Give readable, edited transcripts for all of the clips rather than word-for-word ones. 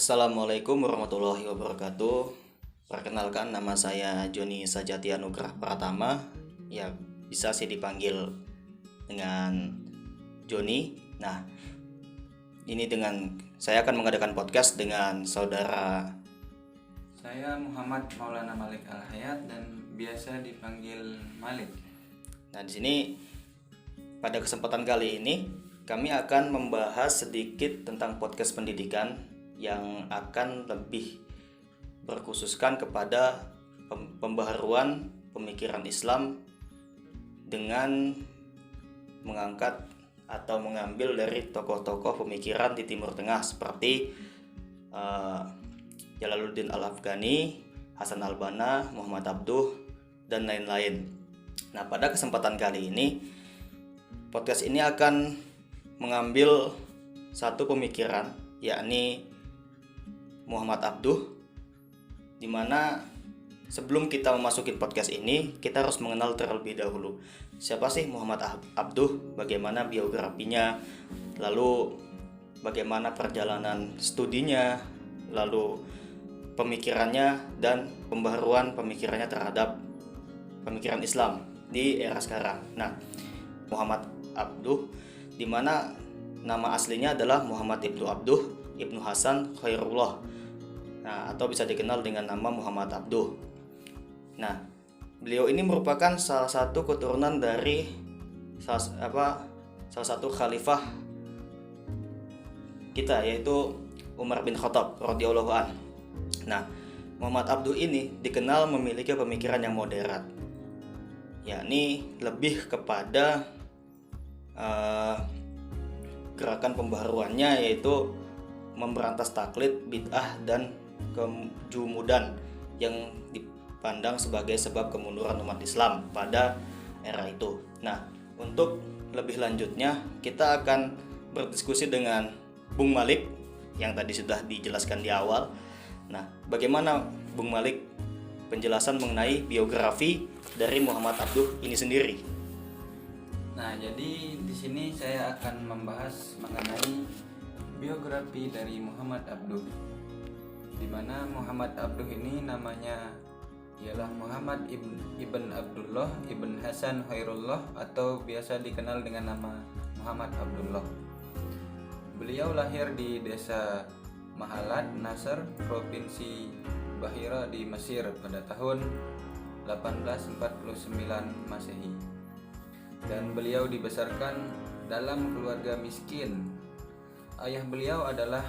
Assalamualaikum warahmatullahi wabarakatuh. Perkenalkan, nama saya Joni Sajati Anugrah Pratama. Ya, bisa sih dipanggil dengan Joni. Nah, ini saya akan mengadakan podcast dengan saudara. Saya Muhammad Maulana Malik Al-Hayat dan biasa dipanggil Malik. Nah, di sini pada kesempatan kali ini kami akan membahas sedikit tentang podcast pendidikan yang akan lebih berkhususkan kepada pembaharuan pemikiran Islam dengan mengangkat atau mengambil dari tokoh-tokoh pemikiran di Timur Tengah seperti Jalaluddin Al-Afghani, Hasan Al-Banna, Muhammad Abduh, dan lain-lain. Nah, pada kesempatan kali ini podcast ini akan mengambil satu pemikiran, yakni Muhammad Abduh, di mana sebelum kita memasuki podcast ini kita harus mengenal terlebih dahulu siapa sih Muhammad Abduh, bagaimana biografinya, lalu bagaimana perjalanan studinya, lalu pemikirannya dan pembaharuan pemikirannya terhadap pemikiran Islam di era sekarang. Nah, Muhammad Abduh, di mana nama aslinya adalah Muhammad Ibnu Abduh Ibnu Hasan Khairullah. Nah, atau bisa dikenal dengan nama Muhammad Abduh. Nah, beliau ini merupakan salah satu keturunan dari salah satu khalifah kita, yaitu Umar bin Khattab radhiyallahu an. Nah, Muhammad Abduh ini dikenal memiliki pemikiran yang moderat, yakni lebih kepada gerakan pembaharuannya yaitu memberantas taklid, bid'ah, dan kejumudan yang dipandang sebagai sebab kemunduran umat Islam pada era itu. Nah, untuk lebih lanjutnya kita akan berdiskusi dengan Bung Malik yang tadi sudah dijelaskan di awal. Nah, bagaimana Bung Malik penjelasan mengenai biografi dari Muhammad Abduh ini sendiri? Nah, jadi di sini saya akan membahas mengenai biografi dari Muhammad Abduh, di mana Muhammad Abduh ini namanya ialah Muhammad ibn Abdullah ibn Hasan Khairullah atau biasa dikenal dengan nama Muhammad Abdullah. Beliau lahir di desa Mahalat Nasr, provinsi Bahira di Mesir pada tahun 1849 Masehi. Dan beliau dibesarkan dalam keluarga miskin. Ayah beliau adalah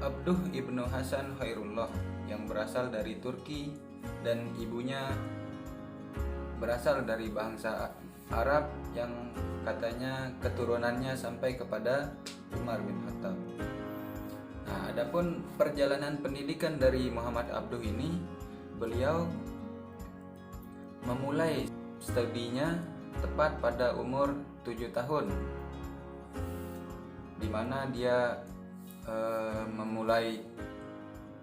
Abduh ibnu Hasan Khairullah yang berasal dari Turki dan ibunya berasal dari bangsa Arab yang katanya keturunannya sampai kepada Umar bin Khattab. Nah, adapun perjalanan pendidikan dari Muhammad Abduh ini, beliau memulai studinya tepat pada umur 7 tahun, di mana dia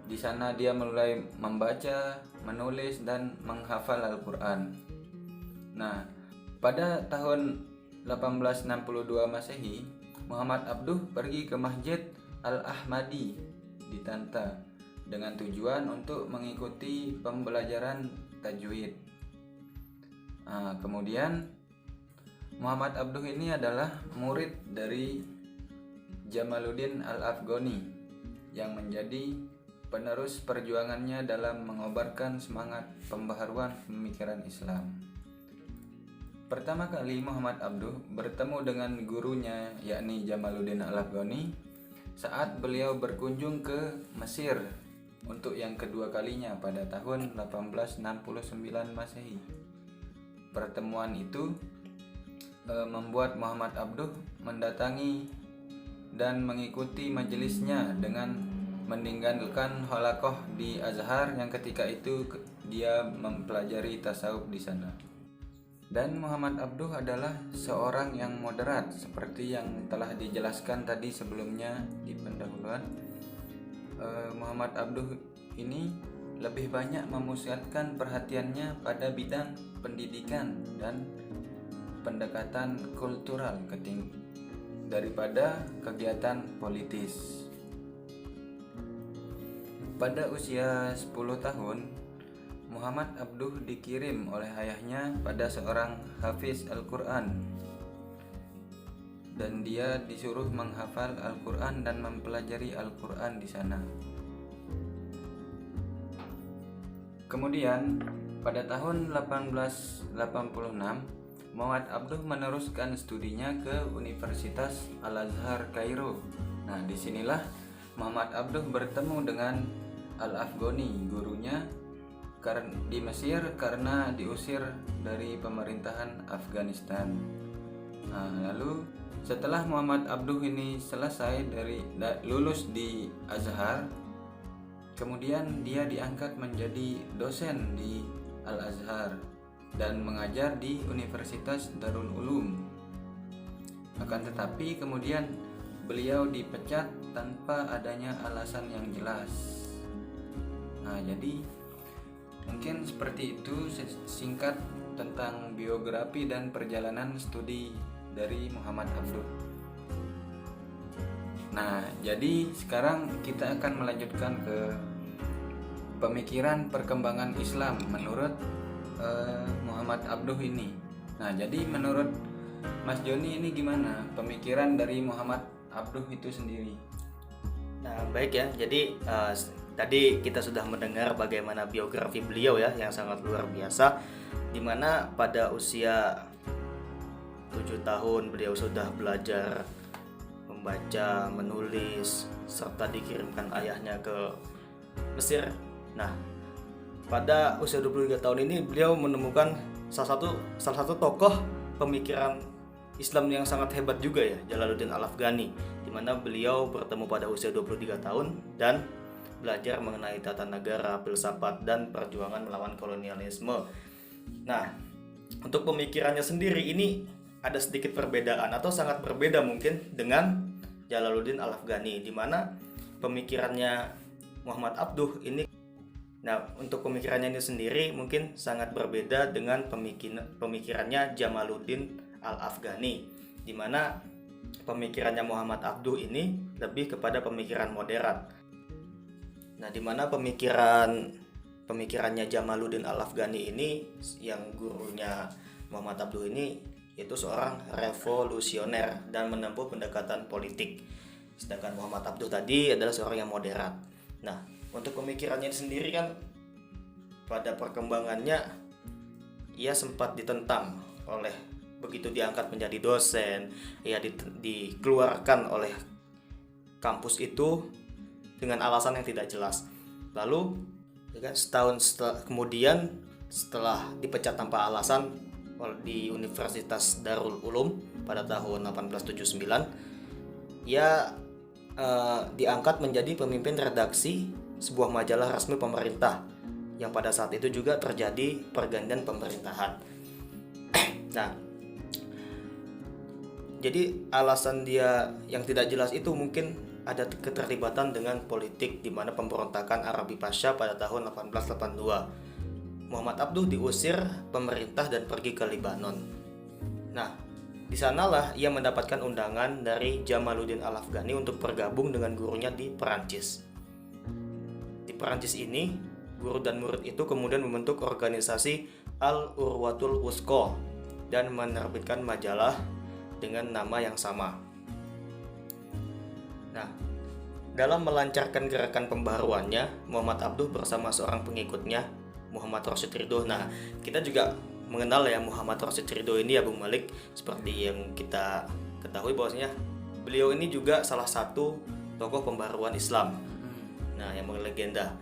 di sana dia mulai membaca, menulis, dan menghafal Al-Quran. Nah, pada tahun 1862 Masehi, Muhammad Abduh pergi ke Masjid Al-Ahmadi di Tanta dengan tujuan untuk mengikuti pembelajaran tajwid. Kemudian Muhammad Abduh ini adalah murid dari Jamaluddin Al-Afghani yang menjadi penerus perjuangannya dalam mengobarkan semangat pembaharuan pemikiran Islam. Pertama kali Muhammad Abduh bertemu dengan gurunya yakni Jamaluddin Al-Afghani saat beliau berkunjung ke Mesir untuk yang kedua kalinya pada tahun 1869 Masehi. Pertemuan itu membuat Muhammad Abduh mendatangi dan mengikuti majelisnya dengan meninggalkan halaqah di Azhar yang ketika itu dia mempelajari tasawuf di sana. Dan Muhammad Abduh adalah seorang yang moderat seperti yang telah dijelaskan tadi sebelumnya di pendahuluan. Muhammad Abduh ini lebih banyak memusatkan perhatiannya pada bidang pendidikan dan pendekatan kultural daripada kegiatan politis. Pada usia 10 tahun, Muhammad Abduh dikirim oleh ayahnya pada seorang hafiz Al-Quran, dan dia disuruh menghafal Al-Quran dan mempelajari Al-Quran di sana. Kemudian pada tahun 1886, Muhammad Abduh meneruskan studinya ke Universitas Al-Azhar Kairo. Nah, disinilah Muhammad Abduh bertemu dengan Al-Afghani, gurunya di Mesir karena diusir dari pemerintahan Afghanistan. Nah, lalu setelah Muhammad Abduh ini selesai lulus di Azhar, kemudian dia diangkat menjadi dosen di Al-Azhar dan mengajar di Universitas Darul Ulum. Akan tetapi kemudian beliau dipecat tanpa adanya alasan yang jelas. Nah, jadi mungkin seperti itu singkat tentang biografi dan perjalanan studi dari Muhammad Abduh. Nah, jadi sekarang kita akan melanjutkan ke pemikiran perkembangan Islam menurut Muhammad Abduh ini. Nah, jadi menurut Mas Joni ini gimana pemikiran dari Muhammad Abduh itu sendiri? Nah, baik ya. Jadi tadi kita sudah mendengar bagaimana biografi beliau ya, yang sangat luar biasa, dimana pada usia 7 tahun beliau sudah belajar membaca, menulis, serta dikirimkan ayahnya ke Mesir. Nah, pada usia 23 tahun ini beliau menemukan salah satu tokoh pemikiran Islam yang sangat hebat juga ya, Jalaluddin Al-Afghani, di mana beliau bertemu pada usia 23 tahun dan belajar mengenai tata negara, filsafat, dan perjuangan melawan kolonialisme. Nah, untuk pemikirannya sendiri ini ada sedikit perbedaan atau sangat berbeda mungkin dengan Jalaluddin Al-Afghani, di mana pemikirannya Muhammad Abduh ini, nah untuk pemikirannya ini sendiri mungkin sangat berbeda dengan pemikirannya Jamaluddin Al-Afghani, di mana pemikirannya Muhammad Abduh ini lebih kepada pemikiran moderat. Nah, di mana pemikirannya Jamaluddin Al-Afghani ini, yang gurunya Muhammad Abduh ini, itu seorang revolusioner dan menempuh pendekatan politik. Sedangkan Muhammad Abduh tadi adalah seorang yang moderat. Nah, untuk pemikirannya sendiri kan pada perkembangannya ia sempat ditentang oleh, begitu diangkat menjadi dosen, ia dikeluarkan oleh kampus itu dengan alasan yang tidak jelas. Lalu setahun kemudian, setelah dipecat tanpa alasan di Universitas Darul Ulum pada tahun 1879, ia diangkat menjadi pemimpin redaksi sebuah majalah resmi pemerintah, yang pada saat itu juga terjadi pergantian pemerintahan. Nah, jadi alasan dia yang tidak jelas itu mungkin ada keterlibatan dengan politik, di mana pemberontakan Arabi Pasha pada tahun 1882. Muhammad Abduh diusir pemerintah dan pergi ke Lebanon. Nah, di sanalah ia mendapatkan undangan dari Jamaluddin Al-Afghani untuk bergabung dengan gurunya di Perancis. Di Perancis ini, guru dan murid itu kemudian membentuk organisasi Al-Urwatul Wusqa dan menerbitkan majalah dengan nama yang sama. Nah, dalam melancarkan gerakan pembaharuannya, Muhammad Abduh bersama seorang pengikutnya, Muhammad Rashid Ridho. Nah, kita juga mengenal ya Muhammad Rashid Ridho ini ya Bung Malik, seperti yang kita ketahui bahwasanya beliau ini juga salah satu tokoh pembaharuan Islam. Nah, yang melegenda.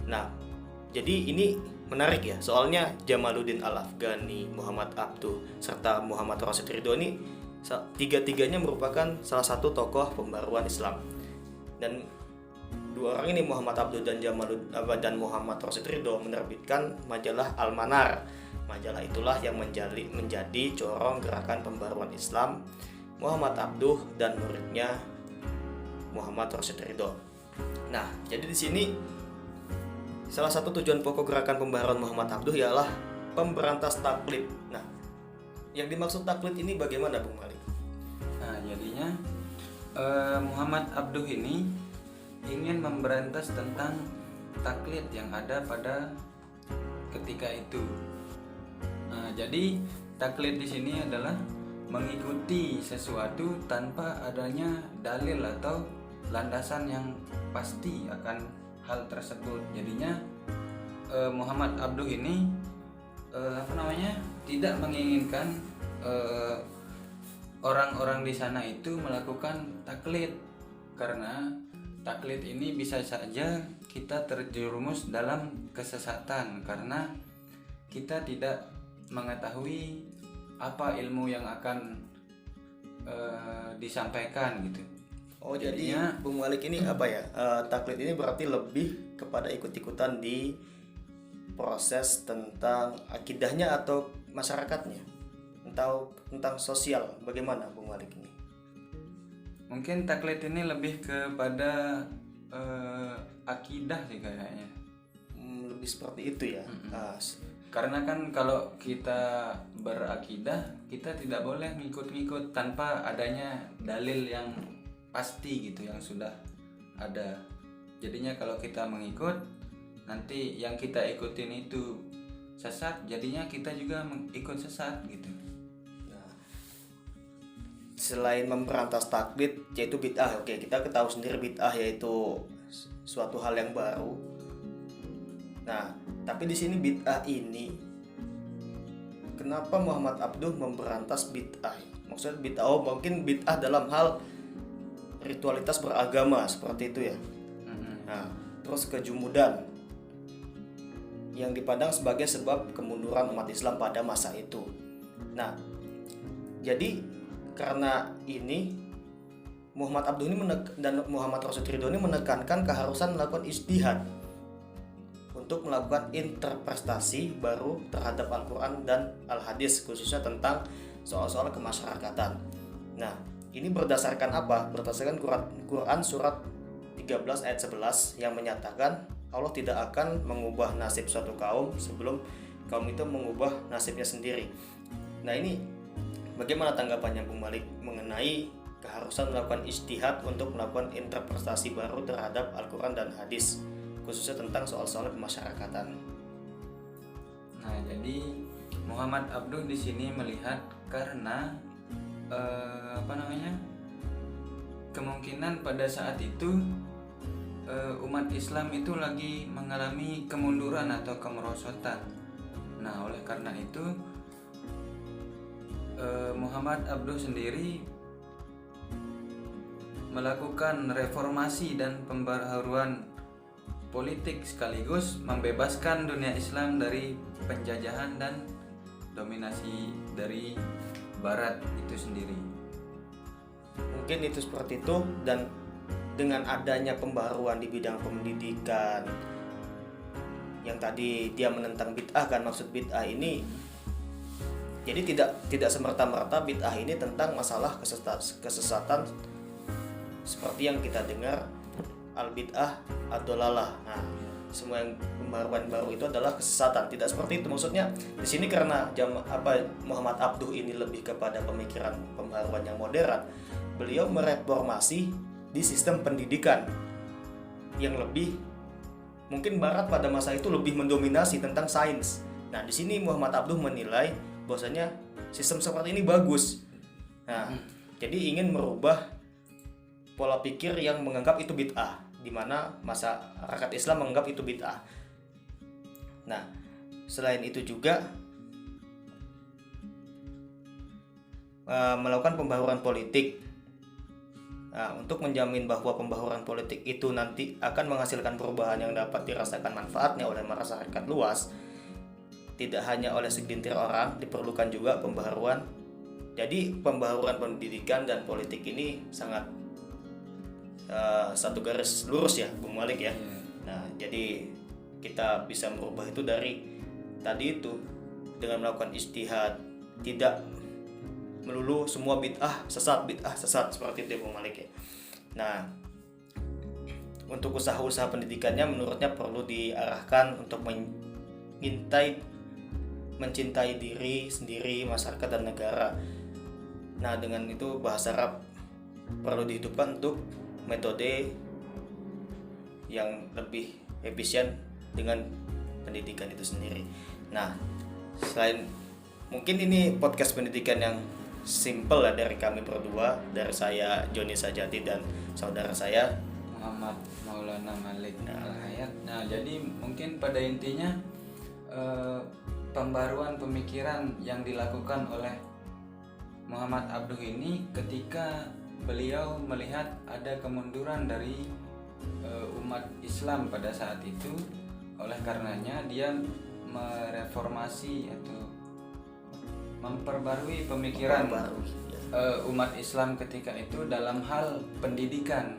Nah, jadi ini menarik ya, soalnya Jamaluddin Al-Afghani, Muhammad Abduh, serta Muhammad Rashid Ridho ini tiga-tiganya merupakan salah satu tokoh pembaruan Islam. Dan dua orang ini, Muhammad Abduh dan Muhammad Rashid Ridho, menerbitkan majalah Al-Manar. Majalah itulah yang menjadi corong gerakan pembaruan Islam Muhammad Abduh dan muridnya Muhammad Rashid Ridho. Nah, jadi di sini salah satu tujuan pokok gerakan pembaharuan Muhammad Abduh ialah pemberantas taklid. Nah, yang dimaksud taklid ini bagaimana Bung Malik? Nah, jadinya Muhammad Abduh ini ingin memberantas tentang taklid yang ada pada ketika itu. Nah, jadi taklid di sini adalah mengikuti sesuatu tanpa adanya dalil atau landasan yang pasti akan hal tersebut. Jadinya Muhammad Abduh ini tidak menginginkan orang-orang di sana itu melakukan taklid, karena taklid ini bisa saja kita terjerumus dalam kesesatan karena kita tidak mengetahui apa ilmu yang akan disampaikan gitu. Oh, jadi Bung Malik ini apa ya? Taklid ini berarti lebih kepada ikut-ikutan di proses tentang akidahnya atau masyarakatnya, atau tentang sosial. Bagaimana Bung Malik ini? Mungkin taklid ini lebih kepada akidah sih kayaknya. Lebih seperti itu ya. Karena kan kalau kita berakidah, kita tidak boleh ngikut-ngikut tanpa adanya dalil yang pasti gitu, yang sudah ada. Jadinya kalau kita mengikut, nanti yang kita ikutin itu sesat, jadinya kita juga ikut sesat gitu. Selain memberantas taklid yaitu bid'ah, oke, kita ketahui sendiri bid'ah yaitu suatu hal yang baru. Nah, tapi di sini bid'ah ini kenapa Muhammad Abduh memberantas bid'ah? Maksudnya bid'ah, mungkin bid'ah dalam hal ritualitas beragama seperti itu ya. Nah, terus kejumudan yang dipandang sebagai sebab kemunduran umat Islam pada masa itu. Nah, jadi karena ini Muhammad Abduh ini dan Muhammad Rasul Ridho ini menekankan keharusan melakukan ijtihad untuk melakukan interpretasi baru terhadap Al-Quran dan Al-Hadis, khususnya tentang soal-soal kemasyarakatan. Nah, ini berdasarkan apa? Berdasarkan Quran surat 13 ayat 11 yang menyatakan Allah tidak akan mengubah nasib suatu kaum sebelum kaum itu mengubah nasibnya sendiri. Nah, ini bagaimana tanggapannya Bung Malik mengenai keharusan melakukan ijtihad untuk melakukan interpretasi baru terhadap Al-Quran dan Hadis, khususnya tentang soal-soal kemasyarakatan? Nah, jadi Muhammad Abduh di sini melihat karena kemungkinan pada saat itu umat Islam itu lagi mengalami kemunduran atau kemerosotan. Nah, oleh karena itu Muhammad Abduh sendiri melakukan reformasi dan pembaharuan politik sekaligus membebaskan dunia Islam dari penjajahan dan dominasi dari Barat itu sendiri. Mungkin itu seperti itu, dan dengan adanya pembaharuan di bidang pendidikan yang tadi dia menentang bid'ah kan, maksud bid'ah ini jadi tidak semerta-merta bid'ah ini tentang masalah kesesatan seperti yang kita dengar al-bid'ah ad-dolalah. Nah, semua yang pembaharuan baru itu adalah kesesatan. Tidak seperti itu maksudnya. Di sini karena Muhammad Abduh ini lebih kepada pemikiran pembaharuan yang modern, beliau mereformasi di sistem pendidikan yang lebih mungkin Barat pada masa itu lebih mendominasi tentang sains. Nah, di sini Muhammad Abduh menilai bahwasanya sistem seperti ini bagus. Nah, jadi ingin merubah pola pikir yang menganggap itu bid'ah, di mana masyarakat Islam menganggap itu bid'ah. Nah, selain itu juga melakukan pembaharuan politik. Nah, untuk menjamin bahwa pembaharuan politik itu nanti akan menghasilkan perubahan yang dapat dirasakan manfaatnya oleh masyarakat luas, tidak hanya oleh segelintir orang, diperlukan juga pembaharuan. Jadi pembaharuan pendidikan dan politik ini sangat satu garis lurus ya Bung Malik ya. Nah, jadi kita bisa merubah itu dari tadi itu dengan melakukan ijtihad, tidak melulu semua bid'ah sesat seperti itu Bung Malik ya. Nah, untuk usaha-usaha pendidikannya menurutnya perlu diarahkan untuk mencintai diri sendiri, masyarakat dan negara. Nah, dengan itu bahasa Arab perlu dihidupkan untuk metode yang lebih efisien dengan pendidikan itu sendiri. Nah, selain mungkin ini podcast pendidikan yang simple lah dari kami berdua, dari saya Joni Sajati dan saudara saya Muhammad Maulana Malik Al-Hayat. Nah, jadi mungkin pada intinya pembaruan pemikiran yang dilakukan oleh Muhammad Abduh ini ketika beliau melihat ada kemunduran dari umat Islam pada saat itu, oleh karenanya dia mereformasi atau memperbarui pemikiran umat Islam ketika itu dalam hal pendidikan,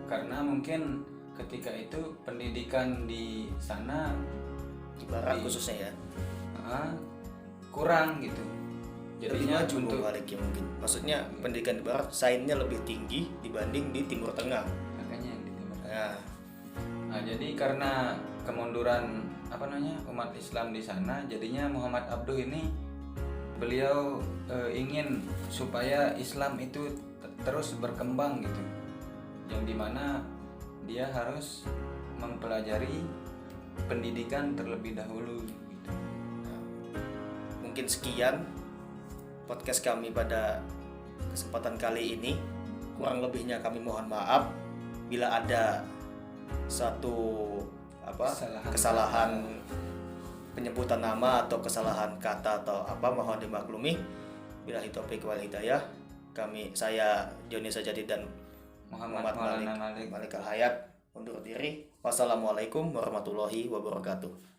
karena mungkin ketika itu pendidikan di sana di barat khususnya ya kurang gitu. Jadinya lebih maju balik ya mungkin. Maksudnya pendidikan di barat sainnya lebih tinggi dibanding di Timur Tengah. Makanya di Timur Tengah. Nah, jadi karena kemunduran umat Islam di sana, jadinya Muhammad Abduh ini beliau ingin supaya Islam itu terus berkembang gitu, yang dimana dia harus mempelajari pendidikan terlebih dahulu gitu. Nah, mungkin sekian podcast kami pada kesempatan kali ini. Kurang lebihnya kami mohon maaf bila ada satu kesalahan penyebutan nama atau kesalahan kata atau mohon dimaklumi. Billahi taufiq wal hidayah. Saya Joni Sajati dan Muhammad Malik Al-Hayat undur diri. Wassalamualaikum warahmatullahi wabarakatuh.